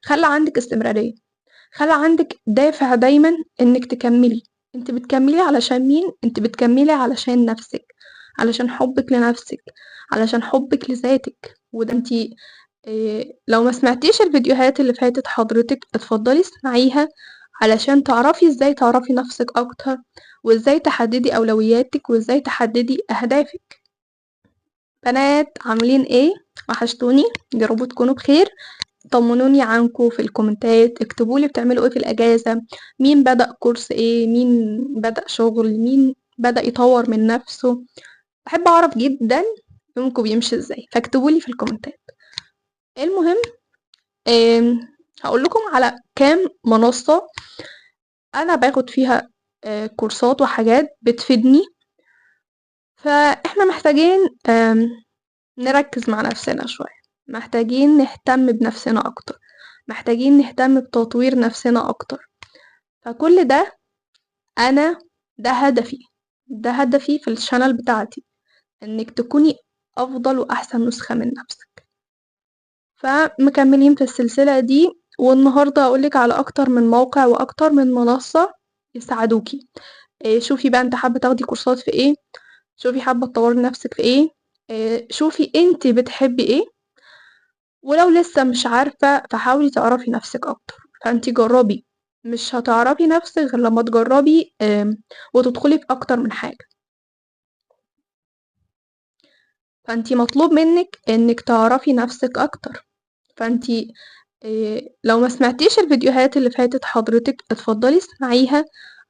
خلي عندك استمرارية، خلي عندك دافع دايما انك تكملي. انت بتكملي علشان مين؟ انت بتكملي علشان نفسك، علشان حبك لنفسك، علشان حبك لذاتك. وده انت لو ما سمعتيش الفيديوهات اللي فاتت حضرتك اتفضلي اسمعيها، علشان تعرفي ازاي تعرفي نفسك اكتر، وازاي تحددي اولوياتك، وازاي تحددي اهدافك. بنات عاملين ايه؟ وحشتوني، يا رب تكونوا بخير. طمنوني عنكم في الكومنتات، اكتبولي بتعملوا ايه في الاجازة، مين بدأ كورس ايه، مين بدأ شغل، مين بدأ يطور من نفسه. بحب اعرف جدا يومكم بيمشي ازاي، فاكتبولي في الكومنتات. المهم هقول لكم على كام منصة انا باخد فيها كورسات وحاجات بتفيدني. فاحنا محتاجين نركز مع نفسنا شوية، محتاجين نهتم بنفسنا اكتر، محتاجين نهتم بتطوير نفسنا اكتر. فكل ده انا ده هدفي، ده هدفي في الشانل بتاعتي، انك تكوني افضل واحسن نسخة من نفسك. فمكملين في السلسلة دي، والنهاردة اقولك على اكتر من موقع واكتر من منصة يساعدوكي. شوفي بقى انت حابة تاخدي كورسات في ايه، شوفي حابة تطوري نفسك في ايه، شوفي انت بتحبي ايه. ولو لسه مش عارفة فحاولي تعرفي نفسك اكتر. فانت جربي، مش هتعرفي نفسك غير لما تجربي وتدخلي في اكتر من حاجة. فانت مطلوب منك انك تعرفي نفسك اكتر. فانت لو ما سمعتيش الفيديوهات اللي فاتت حضرتك اتفضلي اسمعيها،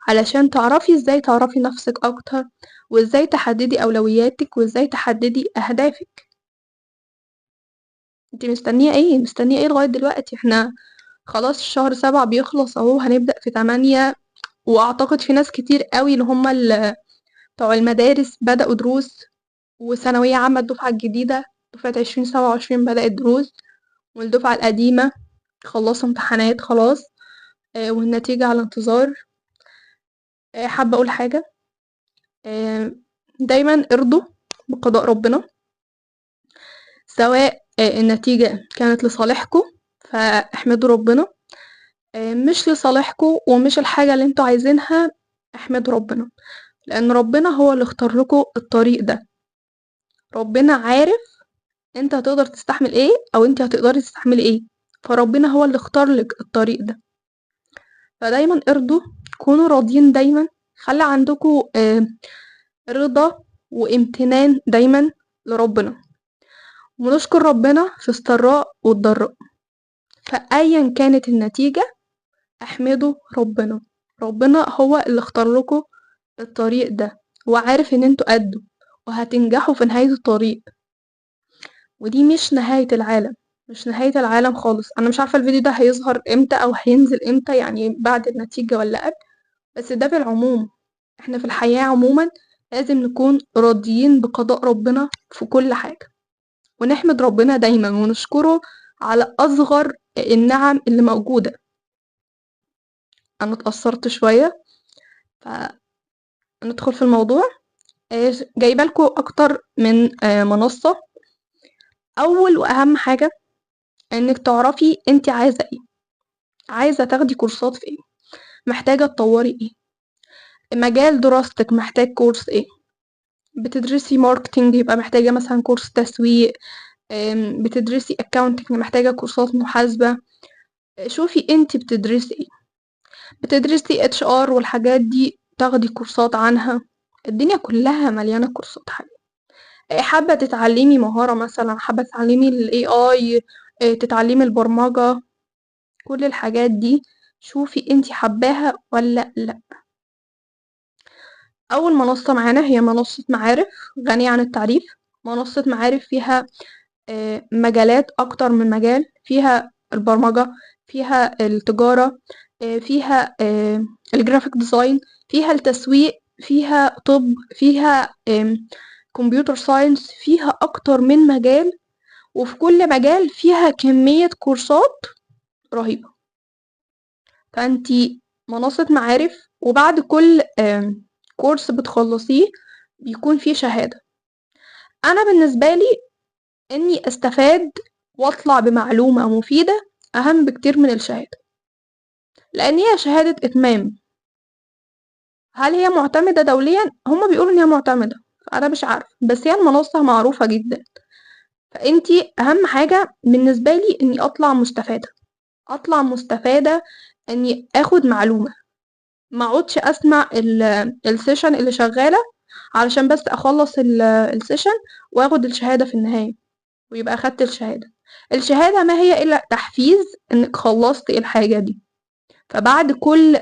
علشان تعرفي ازاي تعرفي نفسك اكتر، وازاي تحددي اولوياتك، وازاي تحددي اهدافك. انت مستنية ايه؟ مستنية ايه لغاية دلوقتي؟ احنا خلاص شهر 7 بيخلص اهو، هنبدأ في 8. واعتقد في ناس كتير قوي اللي هم بتوع المدارس بدأوا دروس، وثانوية عامة الدفعة الجديدة دفعة 2027 بدأت دروس، والدفعة القديمة خلصوا امتحانات خلاص والنتيجة على انتظار. حابة أقول حاجة، دايما ارضوا بقضاء ربنا، سواء النتيجة كانت لصالحكم فاحمدوا ربنا، مش لصالحكم ومش الحاجة اللي انتوا عايزينها، احمدوا ربنا. لأن ربنا هو اللي اختار لكم الطريق ده. ربنا عارف انت هتقدر تستحمل ايه او انت هتقدري تستحملي ايه، فربنا هو اللي اختار لك الطريق ده. فدايما ارضوا، كونوا راضيين دايما، خلي عندكم رضا وامتنان دايما لربنا، ونشكر ربنا في السراء والضراء. فأيا كانت النتيجة احمدوا ربنا. ربنا هو اللي اختار لكم الطريق ده، وعارف ان انتوا قدوا وهتنجحوا في نهاية الطريق. ودي مش نهاية العالم، مش نهاية العالم خالص. انا مش عارفة الفيديو ده هيظهر امتى او هينزل امتى، يعني بعد النتيجة ولا قبل، بس ده في العموم. احنا في الحياة عموما لازم نكون راضيين بقضاء ربنا في كل حاجة، ونحمد ربنا دايما ونشكره على أصغر النعم اللي موجودة. أنا اتأثرت شوية، فندخل في الموضوع. جايبة لكم أكتر من منصة. أول وأهم حاجة إنك تعرفي أنت عايزة إيه، عايزة تاخدي كورسات في إيه، محتاجة تطوري إيه، مجال دراستك محتاج كورس إيه. بتدرسي ماركتينج يبقى محتاجة مثلا كورس تسويق، بتدرسي accounting محتاجة كورسات محاسبة. شوفي انت بتدرسي ايه، بتدرسي HR والحاجات دي تاخدي كورسات عنها. الدنيا كلها مليانة كورسات حاجة. حابة تتعلمي مهارة مثلا، حابة تتعلمي ال AI، تتعلمي البرمجة، كل الحاجات دي شوفي انت حباها ولا لا. أول منصة معانا هي منصة معارف، غنية عن التعريف. منصة معارف فيها مجالات أكتر من مجال، فيها البرمجة، فيها التجارة، فيها الجرافيك ديزاين، فيها التسويق، فيها طب، فيها كمبيوتر ساينس، فيها أكتر من مجال. وفي كل مجال فيها كمية كورسات رهيبة. فأنتي منصة معارف، وبعد كل كورس بتخلصيه بيكون فيه شهادة. أنا بالنسبة لي إني أستفاد وأطلع بمعلومة مفيدة أهم بكتير من الشهادة، لأن هي شهادة إتمام. هل هي معتمدة دوليا؟ هما بيقولوا إن هي معتمدة، أنا مش عارفة، بس هي المنصة معروفة جدا. فأنتي أهم حاجة بالنسبة لي إني أطلع مستفادة، إني آخد معلومة، ما اقعدش اسمع السيشن اللي شغالة علشان بس اخلص السيشن واخد الشهادة في النهاية ويبقى اخدت الشهادة. الشهادة ما هي الا تحفيز انك خلصت الحاجة دي. فبعد كل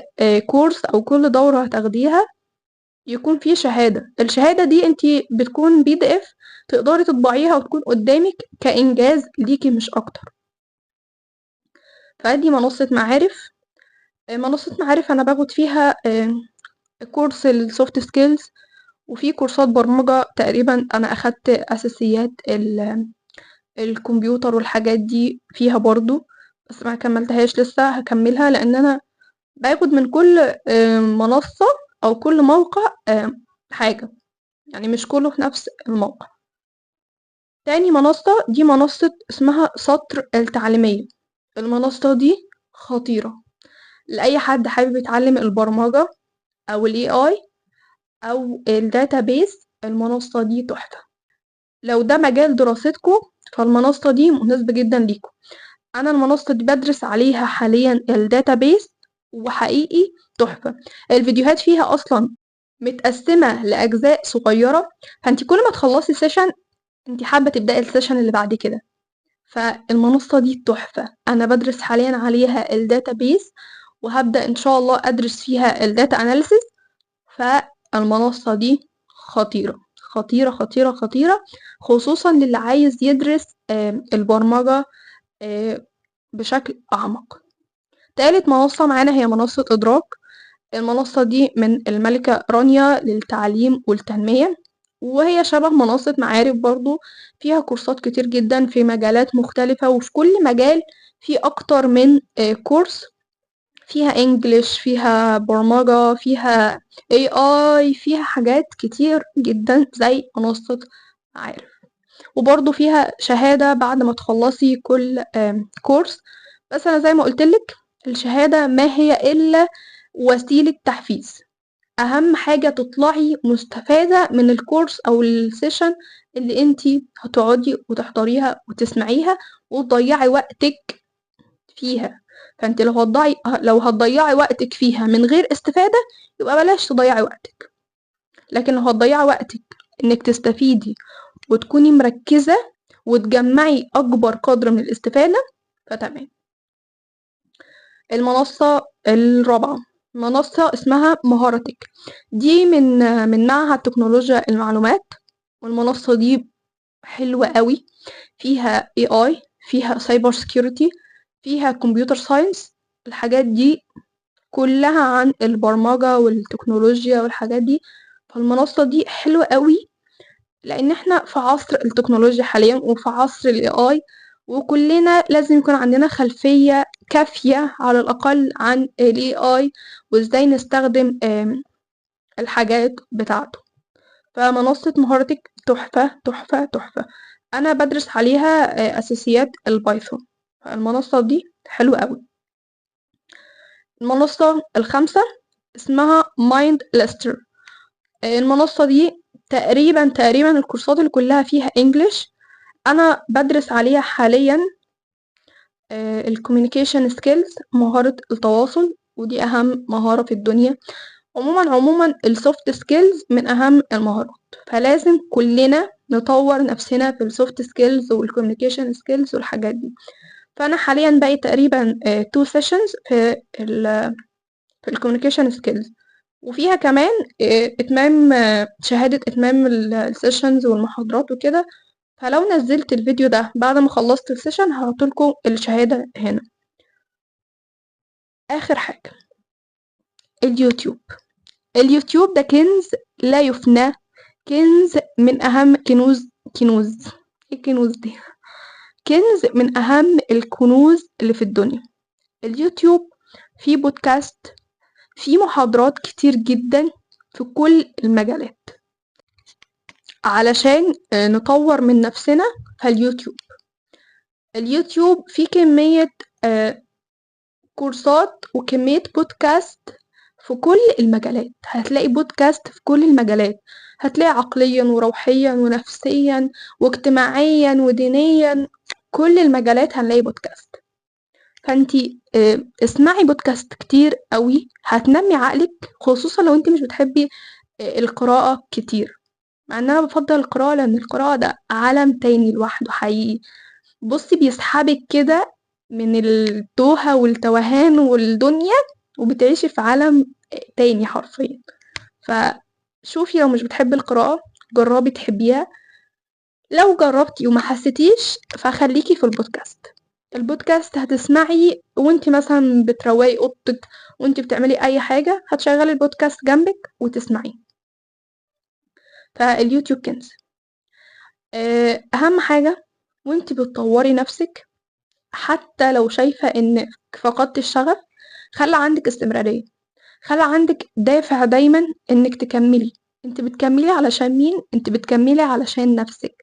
كورس او كل دورة هتاخديها يكون في شهادة. الشهادة دي انتي بتكون PDF، تقدري تطبعيها وتكون قدامك كإنجاز ليكي مش اكتر. فدي منصة معارف. منصة معارف انا باخد فيها كورس السوفت سكيلز، وفي كورسات برمجة تقريبا أنا أخدت أساسيات الكمبيوتر والحاجات دي فيها برضو، بس ما كملتهاش لسه، هكملها لأن أنا باخد من كل منصة أو كل موقع حاجة، يعني مش كله في نفس الموقع. تاني منصة دي منصة اسمها سطر التعليمية. المنصة دي خطيرة لأي حد حابب يتعلم البرمجة أو ال AI أو الداتابيس. المنصة دي تحفة، لو ده مجال دراستكم فالمنصة دي مناسبة جدا ليكم. أنا المنصة دي بدرس عليها حاليا الداتابيس، وحقيقي تحفة. الفيديوهات فيها أصلا متقسمة لأجزاء صغيرة، فانتي كل ما تخلصي سيشن انتي حابة تبدأي السيشن اللي بعد كده. فالمنصة دي تحفة، أنا بدرس حاليا عليها الداتابيس، وهبدأ إن شاء الله أدرس فيها الداتا أناليسيس. فالمنصة دي خطيرة خطيرة خطيرة خطيرة، خصوصا للي عايز يدرس البرمجة بشكل أعمق. تالت منصة معانا هي منصة إدراك. المنصة دي من الملكة رانيا للتعليم والتنمية، وهي شبه منصة معارف برضو، فيها كورسات كتير جدا في مجالات مختلفة، وفي كل مجال في أكتر من كورس، فيها انجليش، فيها برمجة، فيها AI، فيها حاجات كتير جدا زي منصة معارف. وبرضو فيها شهادة بعد ما تخلصي كل كورس. بس أنا زي ما قلتلك الشهادة ما هي إلا وسيلة تحفيز. أهم حاجة تطلعي مستفادة من الكورس أو السيشن اللي انتي هتقعدي وتحضريها وتسمعيها وتضيعي وقتك فيها. فانت لو هتضيعي وقتك فيها من غير استفادة يبقى بلاش تضيعي وقتك، لكن لو هتضيعي وقتك انك تستفيدي وتكوني مركزة وتجمعي اكبر قدر من الاستفادة فتمام. المنصة الرابعة منصة اسمها مهارتك، دي من معهد تكنولوجيا المعلومات. والمنصة دي حلوة قوي، فيها AI، فيها سايبر سيكيورتي، فيها كمبيوتر ساينس. الحاجات دي كلها عن البرمجة والتكنولوجيا والحاجات دي. فالمنصة دي حلوة قوي لان احنا في عصر التكنولوجيا حاليا وفي عصر ال AI، وكلنا لازم يكون عندنا خلفية كافية على الأقل عن ال AI وازاي نستخدم الحاجات بتاعته. فمنصة مهارتك تحفة تحفة تحفة، أنا بدرس عليها أساسيات البايثون. فالمنصة دي حلوة قوي. المنصة الخامسة اسمها مايند ليستر. المنصة دي تقريبا الكورسات اللي كلها فيها انجليش. انا بدرس عليها حاليا الكوميونيكيشن سكيلز، مهارة التواصل، ودي اهم مهارة في الدنيا. عموما السوفت سكيلز من اهم المهارات، فلازم كلنا نطور نفسنا في السوفت سكيلز والكوميونيكيشن سكيلز والحاجات دي. فانا حاليا باقي تقريبا 2 سيشنز في الكوميونيكيشن سكيلز، وفيها كمان اتمام شهادة اتمام السيشنز والمحاضرات وكده. فلو نزلت الفيديو ده بعد ما خلصت السيشن هحطلكوا الشهادة هنا. اخر حاجة اليوتيوب ده كنز لا يفنى، كنز من اهم كنوز ايه الكنوز دي؟ كنز من اهم الكنوز اللي في الدنيا. اليوتيوب فيه بودكاست، فيه محاضرات كتير جدا في كل المجالات. علشان نطور من نفسنا فاليوتيوب فيه كمية كورسات وكمية بودكاست في كل المجالات. هتلاقي بودكاست في كل المجالات، هتلاقي عقليا وروحيا ونفسيا واجتماعيا ودينيا، كل المجالات هنلاقي بودكاست. فانتي اسمعي بودكاست كتير قوي، هتنمي عقلك، خصوصا لو انتي مش بتحبي القراءة كتير. مع ان انا بفضل القراءة، لان القراءة ده عالم تاني لوحده حقيقي. بصي بيسحبك كده من التوهة والتوهان والدنيا، وبتعيشي في عالم تاني حرفيا. فشوفي، لو مش بتحبي القراءة جربي تحبيها. لو جربتي وما حسيتيش فخليكي في البودكاست. البودكاست هتسمعي وانتي مثلا بتروقي اوضتك، وانتي بتعملي اي حاجة هتشغلي البودكاست جنبك وتسمعيه. فاليوتيوب كنز. اهم حاجة وانتي بتطوري نفسك، حتى لو شايفة انك فقدت الشغف، خلي عندك استمرارية، خلي عندك دافع دايما انك تكملي. انت بتكملي علشان مين؟ انت بتكملي علشان نفسك،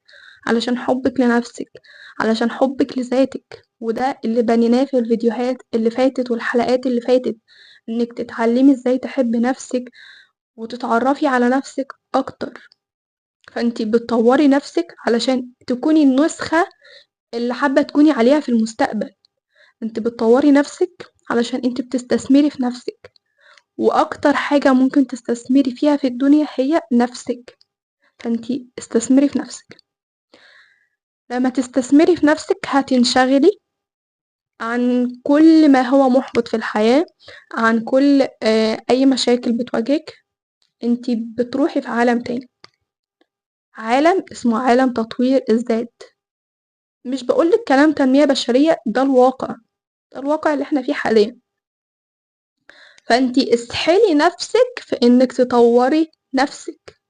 علشان حبك لنفسك، علشان حبك لذاتك. وده اللي بنيناه في الفيديوهات اللي فاتت والحلقات اللي فاتت، انك تتعلمي ازاي تحبي نفسك وتتعرفي على نفسك اكتر. فانت بتطوري نفسك علشان تكوني النسخة اللي حابة تكوني عليها في المستقبل. انت بتطوري نفسك علشان انت بتستثمري في نفسك، واكتر حاجة ممكن تستثمري فيها في الدنيا هي نفسك. فانت استثمري في نفسك. لما تستثمري في نفسك هتنشغلي عن كل ما هو محبط في الحياة، عن كل اي مشاكل بتواجهك. انت بتروحي في عالم تاني، عالم اسمه عالم تطوير الذات. مش بقولك كلام تنمية بشرية، ده الواقع، ده الواقع اللي احنا فيه حاليا. فانتي اسحلي نفسك في انك تطوري نفسك،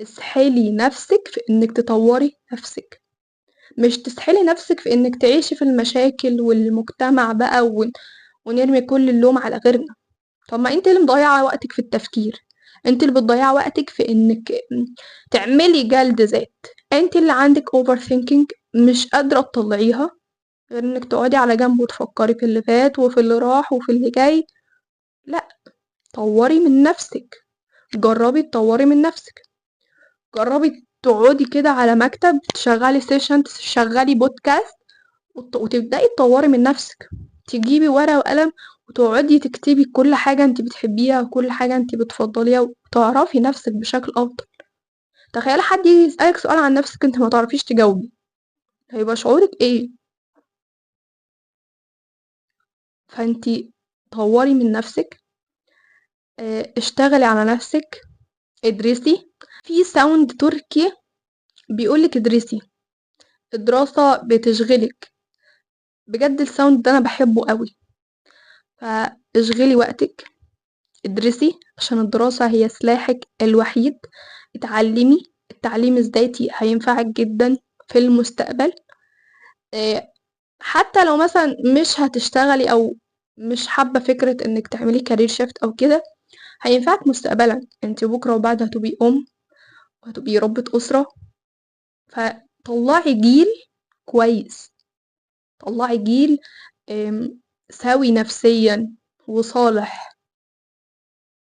اسحلي نفسك في انك تطوري نفسك. مش تسحلي نفسك في انك تعيشي في المشاكل والمجتمع بقى ونرمي كل اللوم على غيرنا. طب ما انت اللي مضيعة وقتك في التفكير، انت اللي بتضيعي وقتك في انك تعملي جلد ذات، انت اللي عندك اوفر ثينكينج مش قادرة تطلعيها غير انك تقعدي على جنب وتفكري في اللي فات وفي اللي راح وفي اللي جاي. لا، طوري من نفسك، جربي تطوري من نفسك. جربي تقعدي كده على مكتب تشغلي سيشن، تشغلي بودكاست وتبدأي تطوري من نفسك. تجيبي ورقة وقلم وتقعدي تكتبي كل حاجة انت بتحبيها وكل حاجة انت بتفضليها، وتعرفي نفسك بشكل أفضل. تخيلي حد يجي يسألك سؤال عن نفسك انت ما تعرفيش تجاوبي، هيبقى شعورك ايه؟ فانتي طوري من نفسك، اشتغلي على نفسك، ادرسي. في ساوند تركي بيقولك ادرسي، الدراسة بتشغلك. بجد الساوند ده انا بحبه قوي. فاشغلي وقتك، ادرسي، عشان الدراسة هي سلاحك الوحيد. اتعلمي، التعليم الذاتي هينفعك جدا في المستقبل. حتى لو مثلا مش هتشتغلي او مش حابة فكرة انك تعملي كارير شيفت او كده، هينفعك مستقبلا. انت بكرة وبعد هتبقي ام وهتبقي ربة اسرة. فطلعي جيل كويس، طلعي جيل سوي نفسيا وصالح.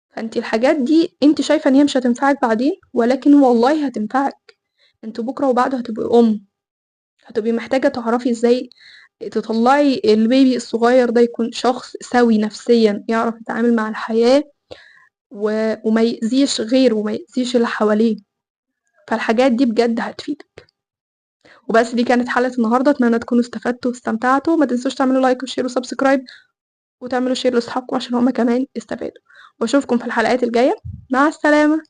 فانت الحاجات دي انت شايفة ان هي مش هتنفعك بعدين، ولكن والله هتنفعك. انت بكرة وبعده هتبقي ام، هتبقي محتاجة تعرفي ازاي تطلعي البيبي الصغير ده يكون شخص سوي نفسيا، يعرف يتعامل مع الحياة وما يأذيش غيره وما يأذيش اللي حواليه. فالحاجات دي بجد هتفيدك. وبس، دي كانت حلقة النهاردة، اتمنى تكونوا استفدتوا واستمتعتوا. ما تنسوش تعملوا لايك وشير وسبسكرايب، وتعملوا شير لاصحابكم عشان هما كمان يستفادوا. واشوفكم في الحلقات الجاية. مع السلامة.